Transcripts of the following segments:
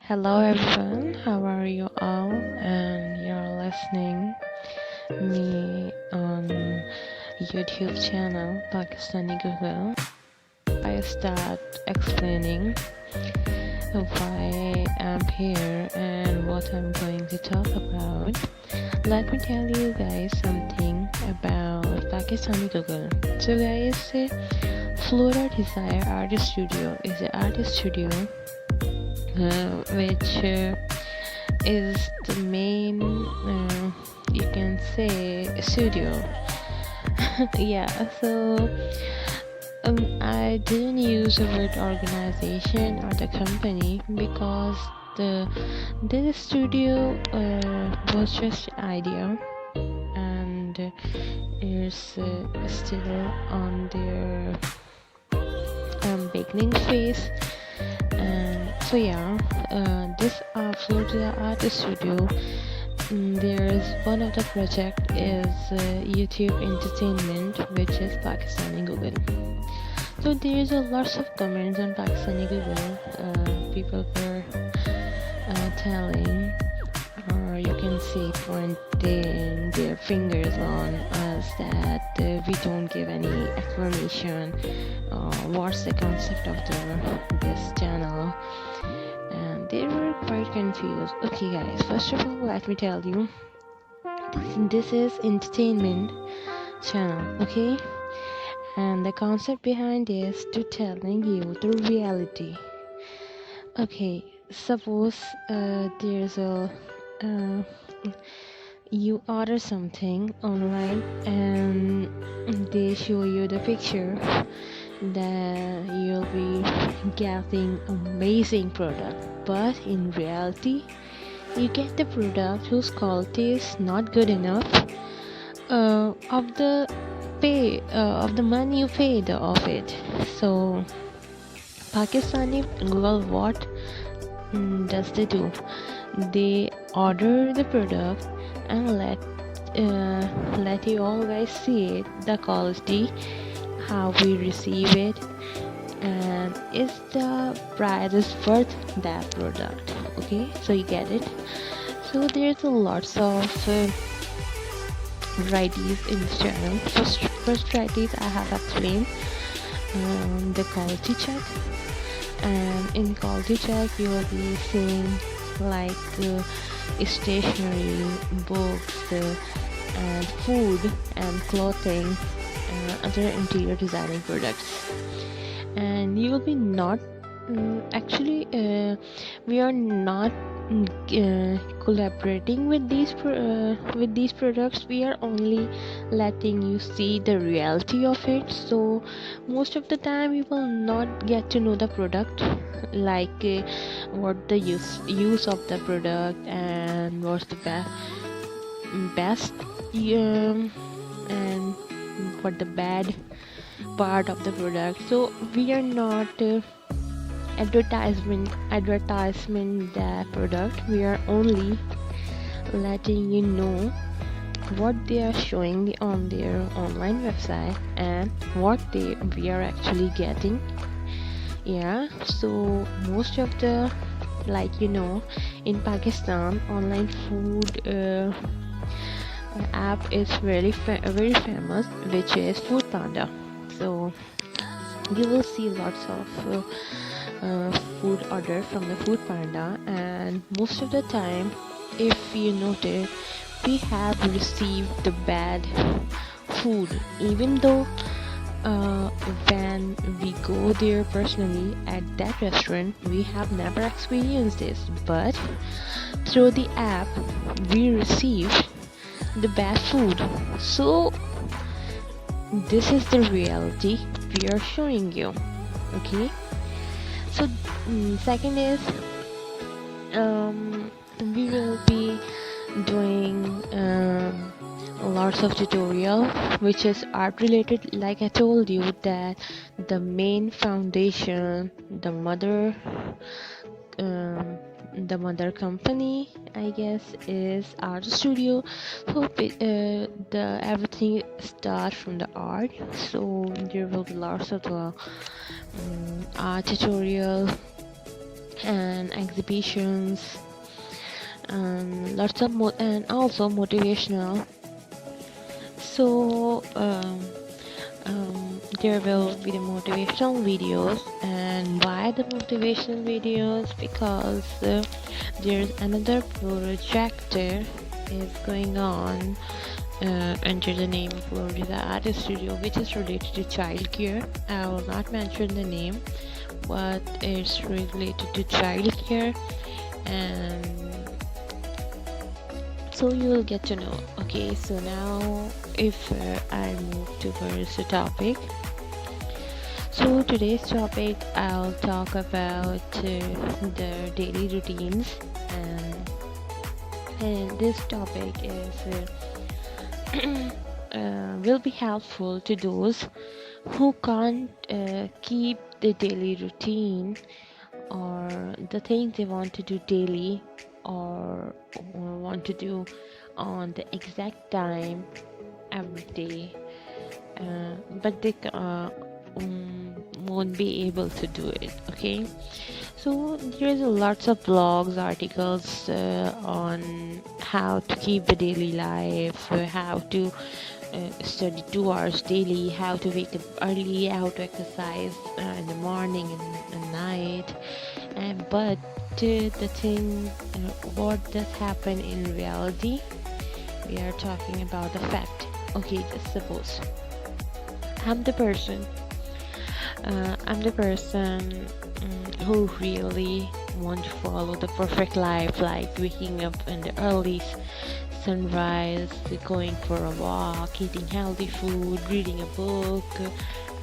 Hello everyone, how are you all? And you're listening me on YouTube channel PakistaniGOOGLE. I start explaining why I'm here and what I'm going to talk about. Let me tell you guys something about PakistaniGOOGLE. So guys, FloraDesire Artist Studio is an artist studio which is the main, you can say, studio. Yeah, so I didn't use the word organization or the company because this studio was just an idea and is still on their beginning phase. And so yeah, this Florida Art Studio, there's one of the project is YouTube Entertainment, which is PakistaniGOOGLE. So there's a lots of comments on PakistaniGOOGLE. People were telling, or you can say pointing their fingers on us that we don't give any explanation. What's the concept of this channel? And they were quite confused. Okay guys, first of all, let me tell you, this is entertainment channel, okay? And the concept behind is to telling you the reality. Okay, suppose there's a you order something online and they show you the picture that you'll be getting amazing product, but in reality you get the product whose quality is not good enough of the money you paid of it. So Pakistani Google, what does they do? They order the product and let you all guys see it, the quality, how we receive it, and is the price is worth that product. Okay, so you get it. So there's a lots of varieties in this channel. First varieties I have explained, the quality check, and in quality check you will be seeing like stationery, books, and food and clothing, other interior designing products. And you will be not actually we are not collaborating with these products. We are only letting you see the reality of it. So most of the time you will not get to know the product, like what the use of the product and what's the best and what the bad part of the product. So we are not advertisement the product. We are only letting you know what they are showing on their online website and what we are actually getting. Yeah, so most of the, like, in Pakistan, online food app is very famous, which is Food Panda. So you will see lots of food order from the Food Panda, and most of the time, if you notice, we have received the bad food, even though when we go there personally at that restaurant, we have never experienced this, but through the app we receive the bad food. So this is the reality we are showing you. Okay, so second is we will be doing lots of tutorial which is art related. Like I told you that the main foundation, the mother company, I guess, is art studio. So the everything starts from the art. So there will be lots of art tutorial and exhibitions, and lots of and also motivational. So there will be the motivational videos. And why the motivational videos? Because there's another project is going on under the name of FloraDesireartstudio, which is related to childcare. I will not mention the name, but it's related to childcare, and so you will get to know. Okay, so now if I move towards the topic. So today's topic, I'll talk about the daily routines, and this topic is will be helpful to those who can't keep the daily routine, or the things they want to do daily, or want to do on the exact time every day, but they won't be able to do it. Okay, so there's lots of blogs, articles on how to keep the daily life, how to study 2 hours daily, how to wake up early, how to exercise in the morning and night. And but the thing, what does happen in reality? We are talking about the fact. Okay, just suppose I'm the person. Who really want to follow the perfect life, like waking up in the early sunrise, going for a walk, eating healthy food, reading a book,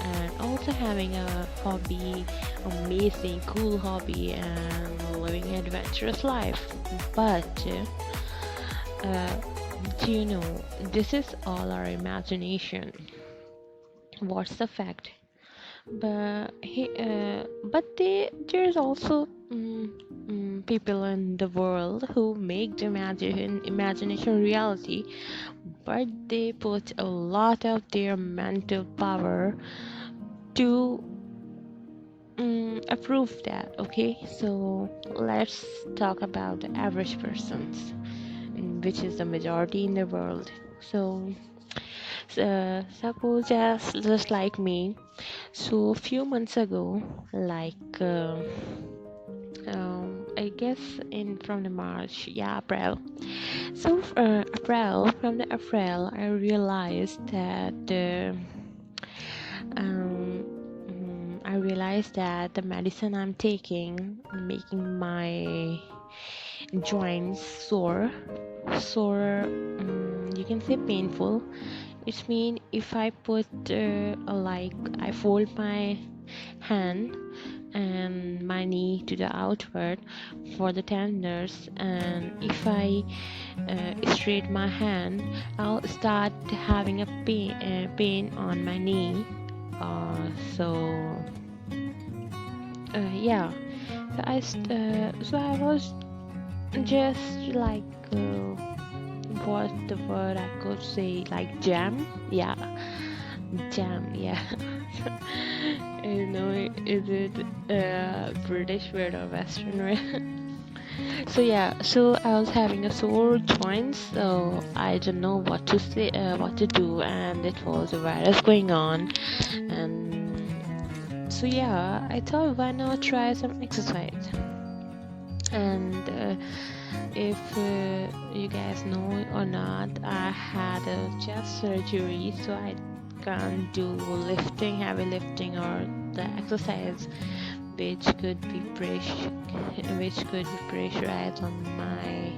and also having a hobby, amazing, cool hobby, and living an adventurous life. But do you know, this is all our imagination. What's the fact? There's also people in the world who make the imagination reality, but they put a lot of their mental power to approve that. Okay, so let's talk about the average persons, which is the majority in the world. So suppose just like me. So a few months ago, like I guess in from the March, yeah, April. So April, I realized that the medicine I'm taking making my joints sore. You can say painful. It means if I put I fold my hand and my knee to the outward for the tenders, and if I straight my hand, I'll start having a pain on my knee. So yeah, so I was just like what the word I could say, like jam, yeah. You know, is it British word or Western word? So yeah, so I was having a sore joint, so I don't know what to say, what to do, and it was a virus going on, and so yeah, I thought why not try some exercise. And if you guys know or not, I had a chest surgery, so I can't do heavy lifting, or the exercise which could be pressurized on my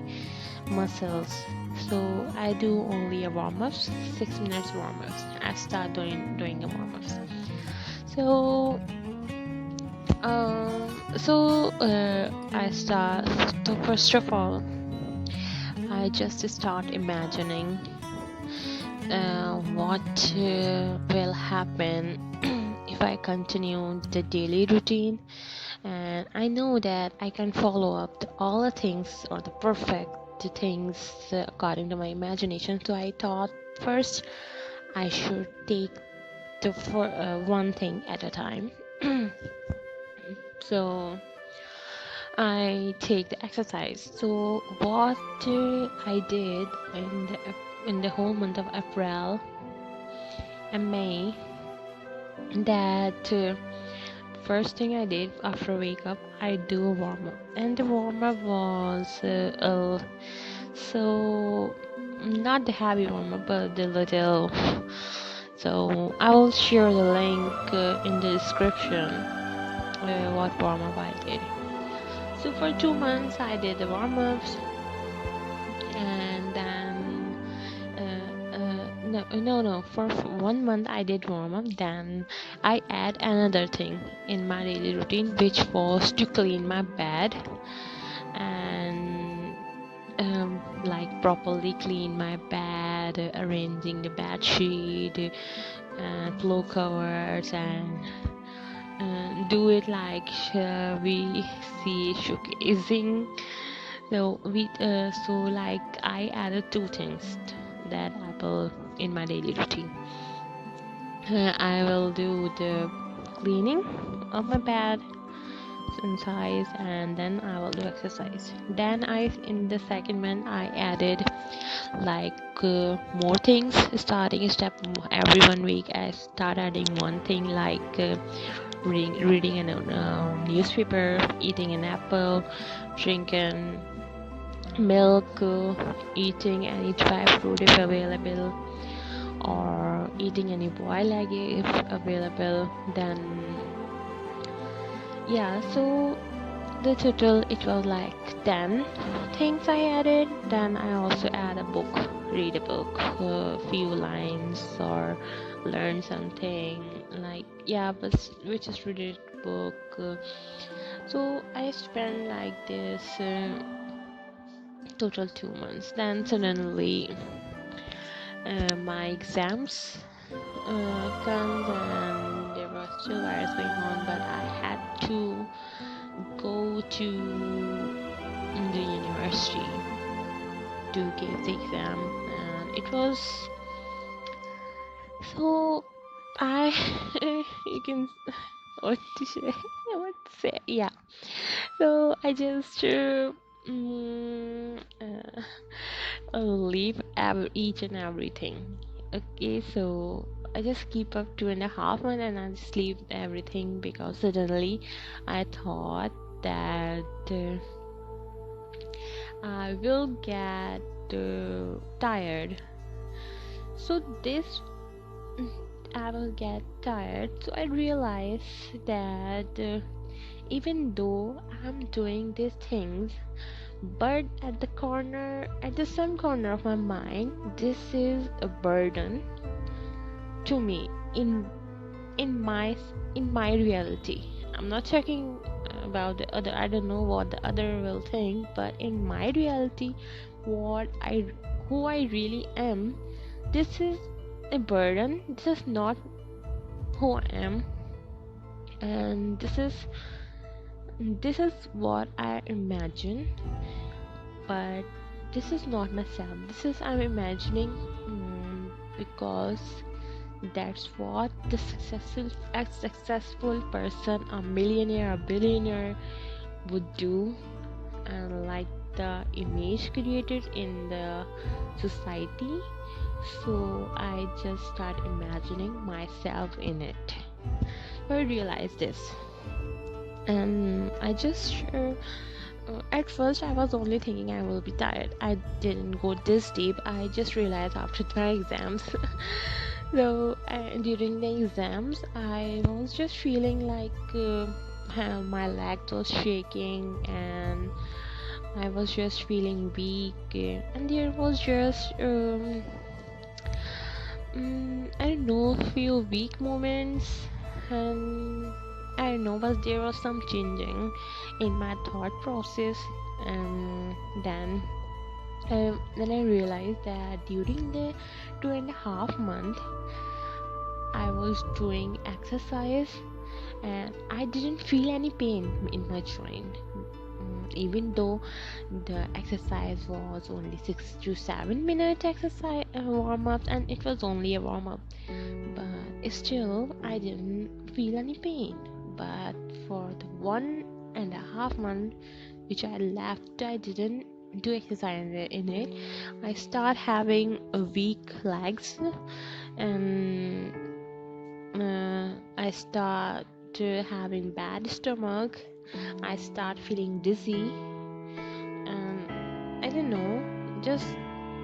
muscles. So I do only a warm-ups, 6 minutes warm-ups. I start doing a warm-ups. So I start. So first of all, I just start imagining what will happen if I continue the daily routine, and I know that I can follow up all the things, or the perfect things according to my imagination. So I thought first I should take the one thing at a time. So I take the exercise. So what I did in the whole month of April and May, that first thing I did after wake up, I do a warm up, and the warm up was so not the heavy warm up, but the little. So I will share the link in the description. What warm up I did. So for 2 months I did the warm ups, and then no, for 1 month I did warm up. Then I add another thing in my daily routine, which was to clean my bed and like properly clean my bed, arranging the bed sheet and floor covers, and do it like we see showcasing. So like I added two things that I will in my daily routine. I will do the cleaning of my bed inside, and then I will do exercise. Then in the second month I added like more things. Starting step every 1 week I start adding one thing, like reading a newspaper, eating an apple, drinking milk, eating any dry fruit if available, or eating any boiled egg if available. Then yeah, so the total it was like 10 things I added. Then I also add a book, read a book, a few lines, or learn something, like yeah, but which is read a book. So I spent like this total 2 months. Then suddenly my exams comes, and there was still virus going on, but I had to go to the university to give the exam, and it was so I you can what to say what to say yeah. So I just leave each and everything. Okay, so I just keep up 2.5 months, and I just leave everything because suddenly I thought that I will get tired. So this I will get tired. So I realized that even though I'm doing these things, but at the some corner of my mind, this is a burden to me in my in my reality. I'm not talking about the other. I don't know what the other will think, but in my reality, what I who I really am, this is a burden. This is not who I am, and this is what I imagine, but this is not myself. This is I'm imagining, because that's what the successful person, a millionaire, a billionaire would do, and like the image created in the society. So I just start imagining myself in it. I realized this, and I just at first I was only thinking I will be tired. I didn't go this deep. I just realized after my exams. So during the exams I was just feeling like my legs was shaking, and I was just feeling weak, and there was just I don't know, few weak moments, and I don't know, but there was some changing in my thought process, and then I realized that during the 2.5 month I was doing exercise, and I didn't feel any pain in my joint. Even though the exercise was only 6 to 7 minute exercise warm up, and it was only a warm up, but still I didn't feel any pain. But for the 1.5 months which I left, I didn't do exercise in it. I start having weak legs, and I start having bad stomach. I start feeling dizzy, and I don't know, just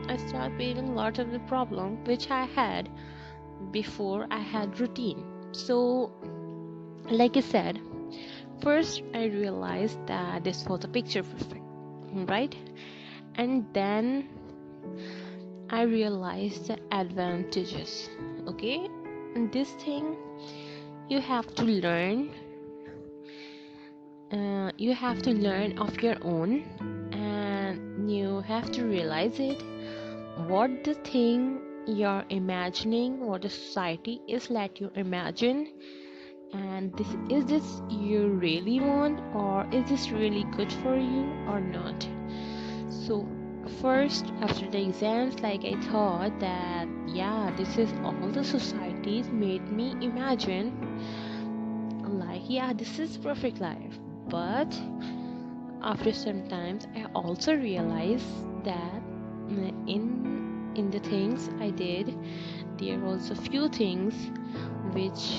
I start feeling lot of the problem which I had before I had routine. So like I said, first I realized that this was a picture perfect, right? And then I realized the advantages. Okay, and this thing you have to learn. You have to learn of your own, and you have to realize it. What the thing you're imagining, what the society is let you imagine, and this you really want, or is this really good for you or not? So first, after the exams, like I thought that yeah, this is all the societies made me imagine, like yeah, this is perfect life. But after some times I also realized that in the things I did, there was a few things which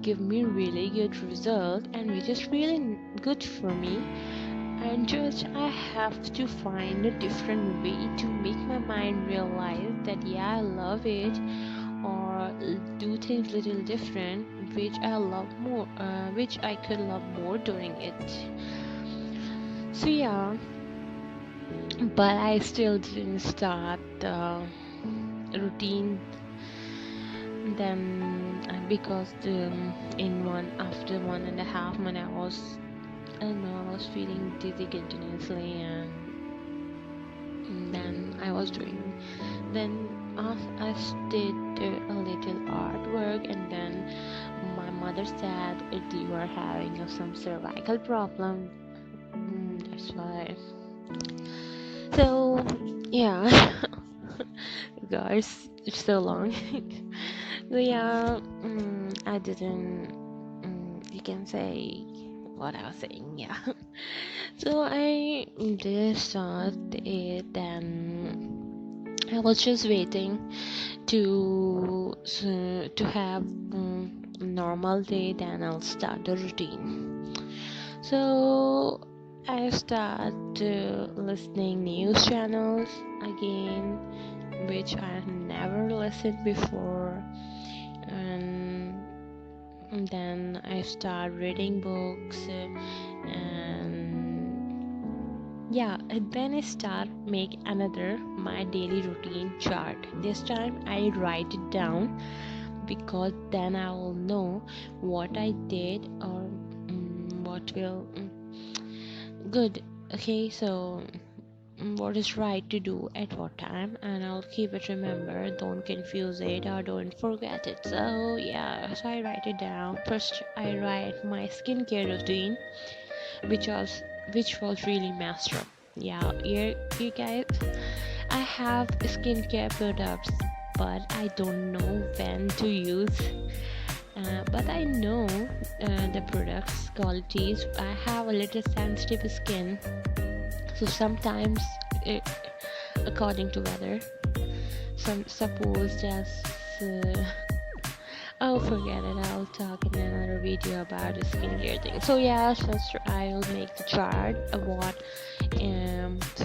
give me really good result, and which is really good for me. And just I have to find a different way to make my mind realize that yeah, I love it, or do things little different which I love more, which I could love more doing it. So yeah, but I still didn't start the routine then, because in after 1.5 months I was feeling dizzy continuously, and then I was doing, then I did a little artwork, and then my mother said you are having some cervical problem. That's why. So yeah, guys, it's so long. So yeah, I didn't. You can say what I was saying. Yeah. So I did start it, and I was just waiting to have normal day. Then I'll start the routine. So I start listening news channels again, which I never listened before, and then I start reading books, and yeah, and then I start make another my daily routine chart. This time I write it down, because then I will know what I did, or what will good. Okay, so what is right to do at what time, and I'll keep it, remember, don't confuse it or don't forget it. So yeah, so I write it down. First I write my skincare routine, which was really messed up. Yeah, you guys, I have skincare products, but I don't know when to use. But I know the products qualities. I have a little sensitive skin, so sometimes according to weather, suppose just oh, forget it, I'll talk in another video about the skincare thing. So yeah, so I'll make the chart of what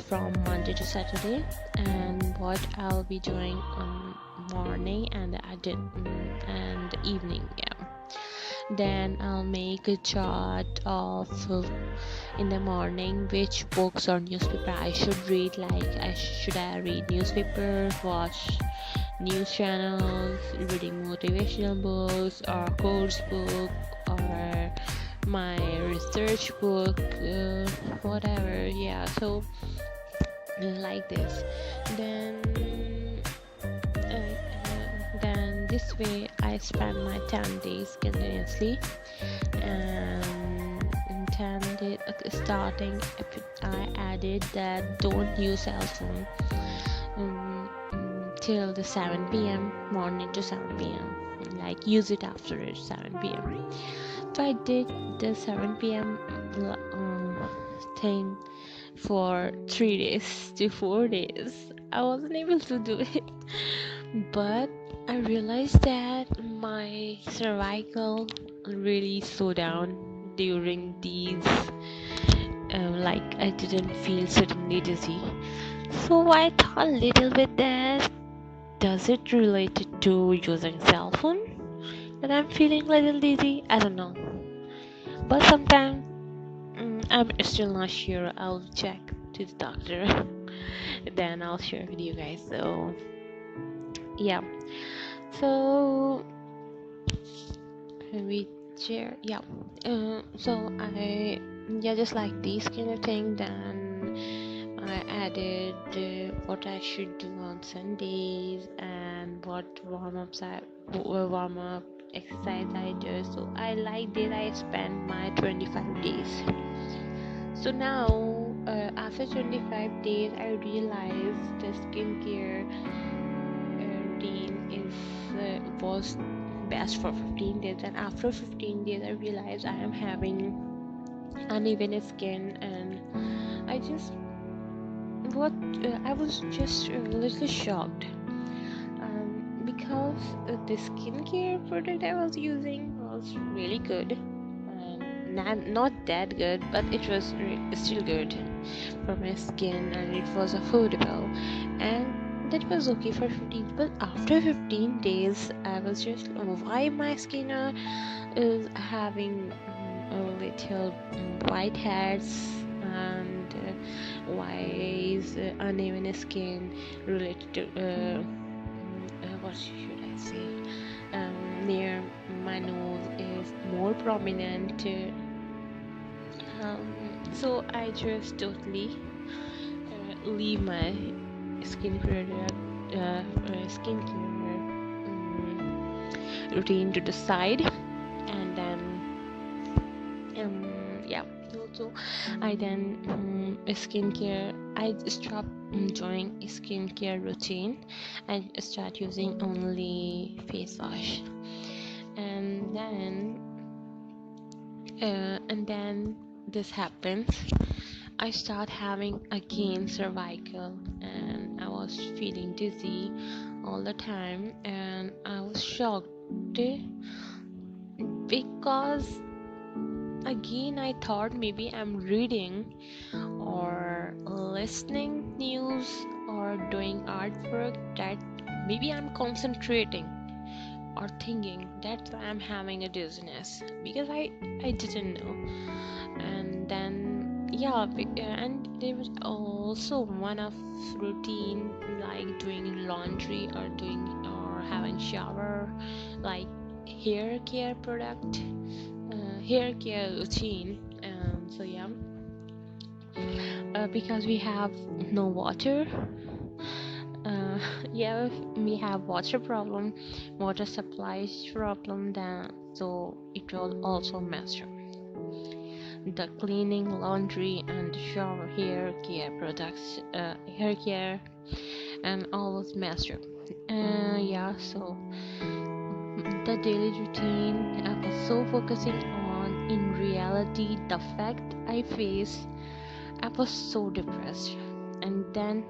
from Monday to Saturday, and what I'll be doing on morning and and evening. Yeah, then I'll make a chart of in the morning which books or newspaper I should read. Like should I read newspaper, watch news channels, reading motivational books, or course book, or my research book, whatever. Yeah, so like this. Then this way I spend my 10 days continuously, and intended starting I added that don't use cell phone till the 7 p.m. morning to 7 p.m. like use it after 7 p.m. So I did the 7 p.m. Thing for 3 days to 4 days. I wasn't able to do it, but I realized that my cervical really slowed down during these. Like I didn't feel suddenly dizzy. So I thought a little bit that does it related to using cell phone that I'm feeling a little dizzy? I don't know. But sometimes I'm still not sure. I'll check to the doctor. Then I'll share with you guys. So yeah. So we share. Yeah. So I just like this kind of thing. Then I added what I should do on Sundays and what warm up exercise I do. So I like that I spend my 25 days. So now after 25 days I realized the skincare routine was best for 15 days, and after 15 days I realized I am having uneven skin, and I just I was just a little shocked because the skincare product I was using was really good, and not that good, but it was still good for my skin, and it was affordable, and that was okay for 15. But after 15 days I was just why my skin is having a little white hairs, and why is uneven skin related to what should I say, near my nose is more prominent. So I just totally leave my skincare routine to the side, and then yeah. So I then skincare. I stopped doing skincare routine and start using only face wash, and then this happens. I start having again cervical, and I was feeling dizzy all the time, and I was shocked because again I thought maybe I'm reading or listening news or doing artwork, that maybe I'm concentrating or thinking. That's why I'm having a dizziness, because I didn't know. And then and there was also one of routine like doing laundry or having shower, like hair care product, hair care routine. So yeah, because we have no water, uh, yeah, we have water problem, water supplies problem, then so it will also mess up the cleaning, laundry, and shower, hair care products, hair care, and all those mess up. Yeah, so the daily routine I was so focusing on, in reality the fact I face, I was so depressed. And then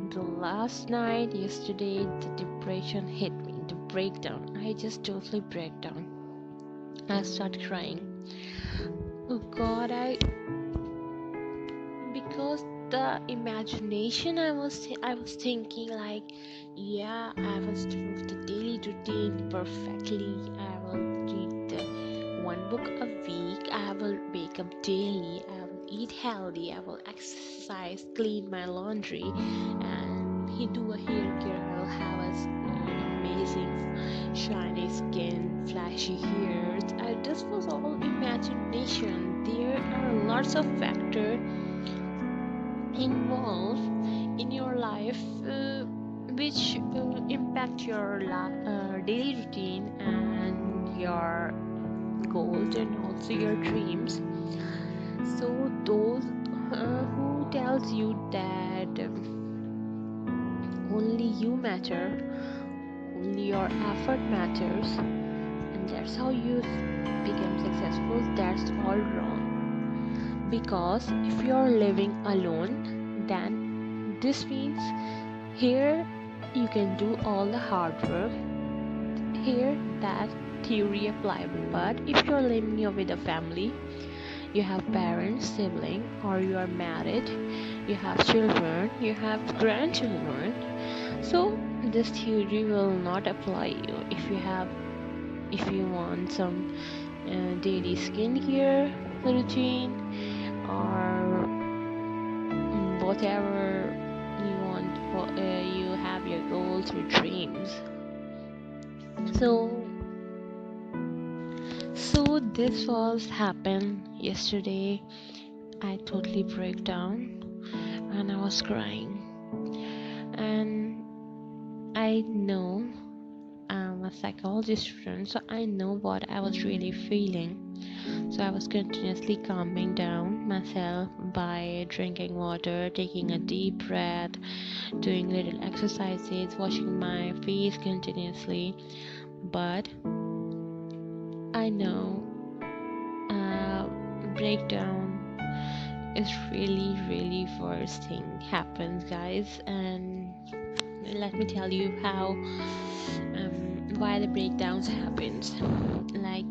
the last night, yesterday, the depression hit me, the breakdown. I just totally break down. I start crying. Oh God, because the imagination I was thinking like, yeah, I was doing the daily routine perfectly. I will read one book a week. I will wake up daily. I will eat healthy. I will exercise, clean my laundry, and he do a hair care. I will have an amazing shiny skin, flashy hair. This was all imagination. There are lots of factors involved in your life which impact your daily routine and your goals and also your dreams. So those who tells you that only you matter, only your effort matters and that's how you become successful, that's all wrong. Because if you're living alone, then this means here you can do all the hard work, here that theory apply. But if you're living here with a family, you have parents, sibling, or you are married, you have children, you have grandchildren, so this theory will not apply you. If you want some daily skincare routine or whatever you want, you have your goals, your dreams. So this was happened yesterday. I totally broke down and I was crying, and I know I'm a psychology student, so I know what I was really feeling. So I was continuously calming down myself by drinking water, taking a deep breath, doing little exercises, washing my face continuously. But I know breakdown is really worst thing happens, guys. And let me tell you how why the breakdowns happens. Like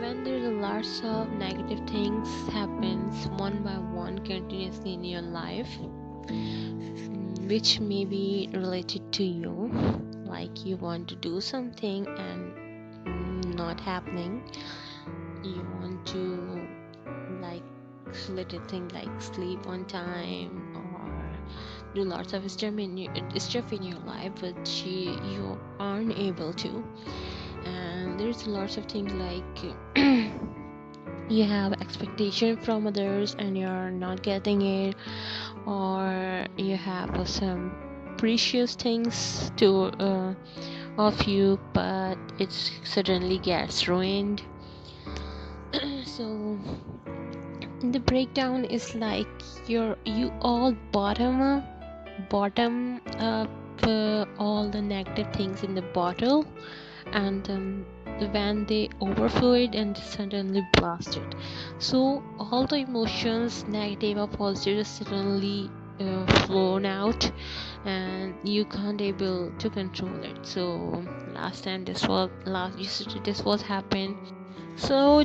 when there's a lot of negative things happens one by one continuously in your life, which may be related to you, like you want to do something and not happening. You want to like little thing like sleep on time or do lots of stuff in your life, but you aren't able to. And there's lots of things like you have expectation from others and you're not getting it, or you have some precious things to of you, but it suddenly gets ruined. So the breakdown is like you all bottom up all the negative things in the bottle, and when they overflow it and suddenly blast it, so all the emotions, negative or positive, is suddenly flown out and you can't able to control it. So yesterday this was happened. So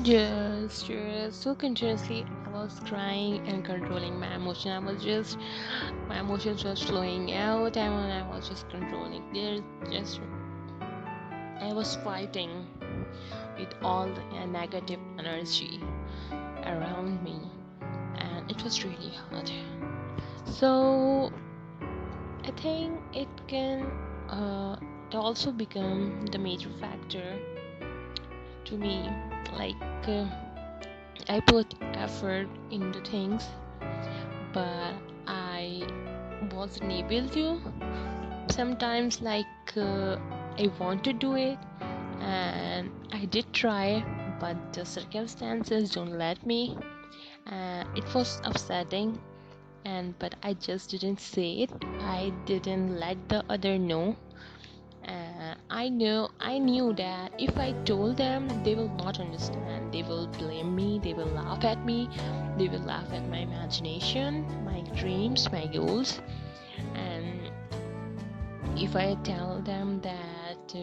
so continuously I was crying and controlling my emotion. My emotions was flowing out and I was just controlling. I was fighting with all the negative energy around me, and it was really hard. So I think it can also become the major factor to me. Like I put effort into things, but I wasn't able to. Sometimes I want to do it and I did try, but the circumstances don't let me. It was upsetting, but I just didn't say it. I didn't let the other know. I knew that if I told them, they will not understand. They will blame me, they will laugh at me, they will laugh at my imagination, my dreams, my goals. And if I tell them that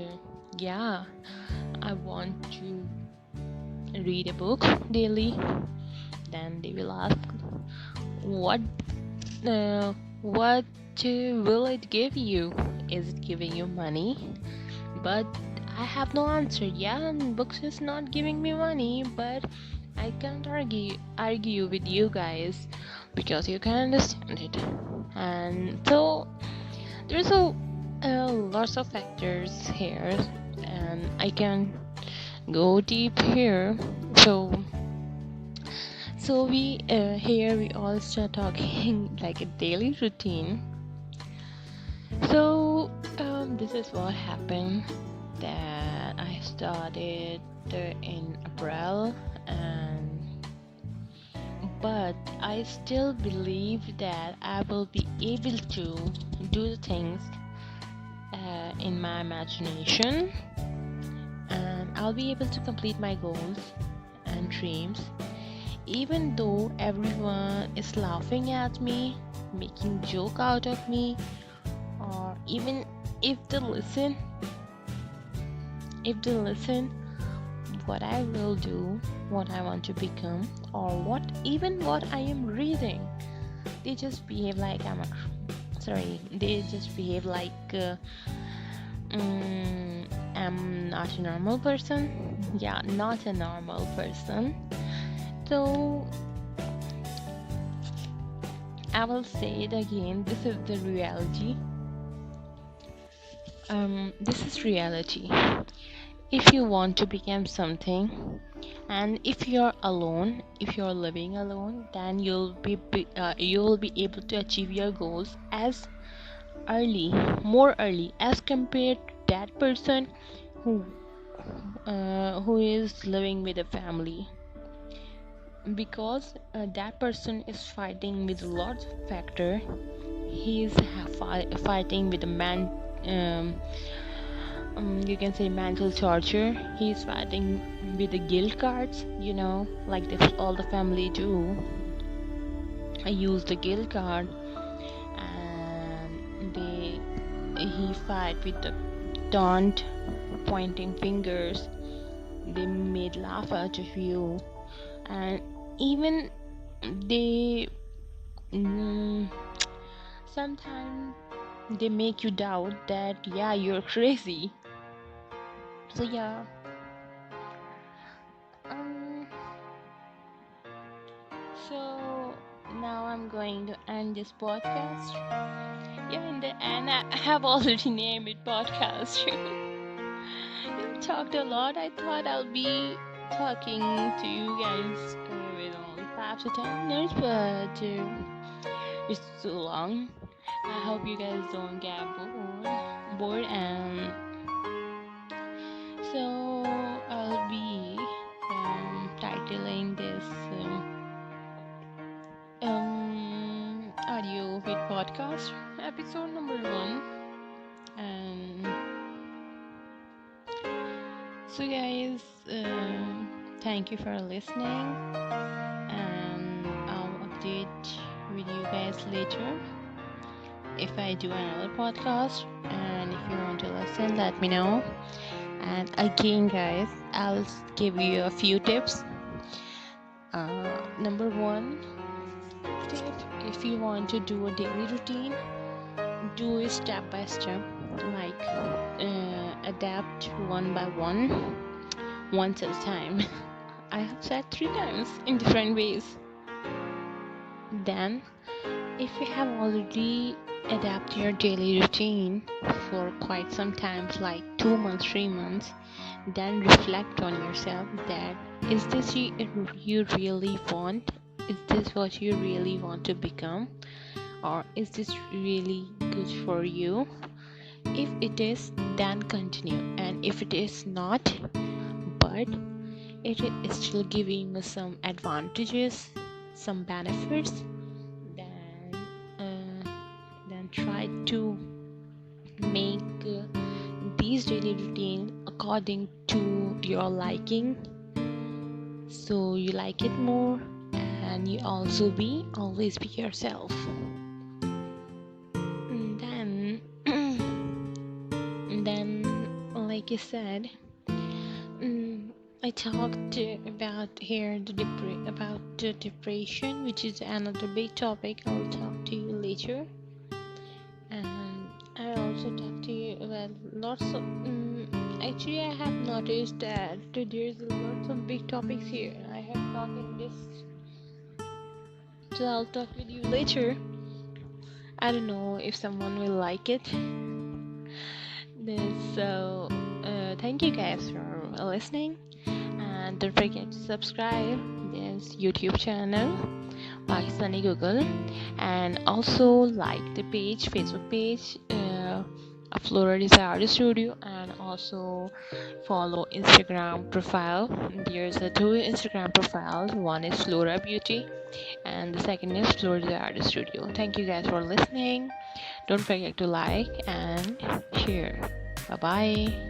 I want to read a book daily, then they will ask, what will it give you? Is it giving you money? But I have no answer. Books is not giving me money, but I can't argue with you guys because you can understand it. And so there's lots of factors here, and I can go deep here. So we here we all start talking like a daily routine. So this is what happened, that I started in April, but I still believe that I will be able to do the things in my imagination, and I'll be able to complete my goals and dreams, even though everyone is laughing at me, making joke out of me, or even if they listen what I will do, what I want to become, or what I am reading, they just behave like they just behave like I'm not a normal person. Yeah, not a normal person. So I will say it again, this is the reality. This is reality. If you want to become something, and if you're alone, if you're living alone, then you'll be able to achieve your goals more early as compared to that person who is living with a family, because that person is fighting with a lot of factor. He's fighting with a man, you can say mental torture. He's fighting with the guilt cards, like all the family do. I use the guilt card, and he fight with the taunt, pointing fingers. They made laugh out of you, and even they sometimes they make you doubt that you're crazy. So so now I'm going to end this podcast. In the end, I have already named it podcast. I talked a lot. I thought I'll be talking to you guys with only 5 to 10 minutes, but it's too long. I hope you guys don't get bored, and so I'll be titling this audio feed podcast episode number 1. And so guys, thank you for listening, and I'll update with you guys later if I do another podcast. And if you want to listen, let me know. And again guys, I'll give you a few tips. Number 1 tip: if you want to do a daily routine, do it step by step, like adapt one by one, once at a time. I have said 3 times in different ways. Then if you have already adapted your daily routine for quite some time, like 2 months, 3 months, then reflect on yourself that is this you really want? Is this what you really want to become? Or is this really good for you? If it is, then continue. And if it is not, but it is still giving you some advantages, some benefits, then try to make these daily routine according to your liking, so you like it more, and you also always be yourself. And then like I said, I talked about here about depression, which is another big topic. I'll talk to you later. And I also talked to you about lots of actually I have noticed that there's lots of big topics here. I have talked in this, so I'll talk with you later. I don't know if someone will like it. So thank you guys for listening, and don't forget to subscribe this YouTube channel, PakistaniGOOGLE, and also like the Facebook page, FloraDesireartstudio, and also follow Instagram profile. There's 2 Instagram profiles. One is FloraBeauty, and the second is FloraDesireartstudio. Thank you guys for listening. Don't forget to like and share. Bye bye.